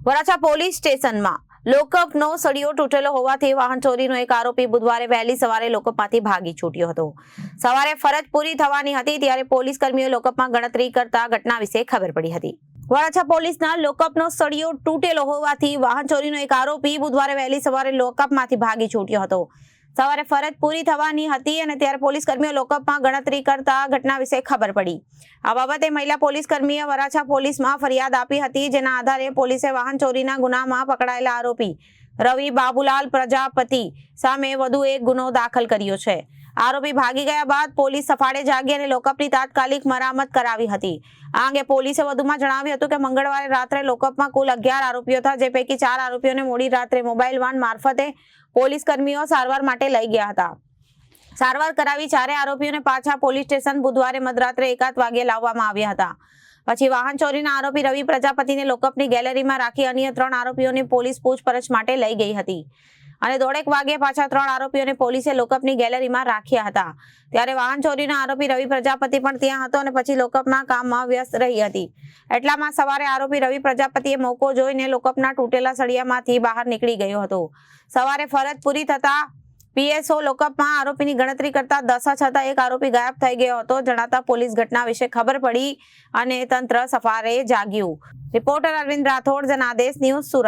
Varachha police સ્ટેશનમાં લોકઅપનો સળિયો તૂટેલો હોવાથી વાહન ચોરીનો એક આરોપી બુધવારે વહેલી સવારે લોકઅપમાંથી ભાગી છૂટ્યો હતો। સવારે ફરજ પૂરી થવાની હતી ત્યારે પોલીસ કર્મીઓ લોકઅપમાં ગણતરી કરતા ઘટના વિશે ખબર પડી હતી। વરાછા પોલીસના લોકઅપનો સળિયો તૂટેલો હોવાથી વાહન ચોરીનો એક આરોપી બુધવારે વહેલી સવારે લોકઅપમાંથી ભાગી છૂટ્યો હતો। સવારે ફરજ પૂરી થવાની હતી અને ત્યારે પોલીસ કર્મીઓ લોકઅપમાં ગણતરી કરતા ઘટના વિશે ખબર પડી। આ બાબતે મહિલા પોલીસ કર્મીએ વરાછા પોલીસમાં ફરિયાદ આપી હતી, જેના આધારે પોલીસે વાહન ચોરીના ગુનામાં પકડાયેલા આરોપી રવિ બાબુલાલ પ્રજાપતિ સામે વધુ એક ગુનો દાખલ કર્યો છે। આરોપી ભાગી ગયા બાદ પોલીસ સફાળે જાગી અને લોકઅપની તાત્કાલિક મરામત કરાવી હતી। આ અંગે પોલીસે વધુમાં જણાવ્યું હતું કે મંગળવારે રાત્રે લોકઅપમાં કુલ 11 આરોપીઓ હતા, જે પૈકી 4 આરોપીઓને મોડી રાત્રે મોબાઈલ વાન મારફતે પોલીસ કર્મીઓ સારવાર માટે લઈ ગયા હતા। સારવાર કરાવી 4 આરોપીઓને પાછા પોલીસ સ્ટેશન બુધવારે મધરાત્રે 1 વાગ્યે લાવવામાં આવ્યા હતા। પછી વાહન ચોરીના આરોપી રવિ પ્રજાપતિને લોકઅપની ગેલેરીમાં રાખી અન્ય 3 આરોપીઓને પોલીસ પૂછપરછ માટે લઈ ગઈ હતી અને 1:30 વાગ્યે પાછા 3 આરોપીઓને પોલીસે લોકઅપની ગેલેરીમાં રાખ્યા હતા। ત્યારે વાહન ચોરીના આરોપી રવિ પ્રજાપતિ પણ ત્યાં હતો અને પછી લોકઅપના કામમાં વ્યસ્ત રહી હતી। એટલામાં સવારે આરોપી રવિ પ્રજાપતિએ મોકો જોઈને લોકઅપના તૂટેલા સળિયામાંથી બહાર નીકળી ગયો હતો। સવારે ફરજ પૂરી થતા પીએસઓ લોકઅપમાં આરોપીની ગણતરી કરતા દશા છતાં એક આરોપી ગાયબ થઈ ગયો હતો જણાતા પોલીસ ઘટના વિશે ખબર પડી અને તંત્ર સફાળે જાગ્યું। Reporter Arvind Rathod, Janadesh News, Surat.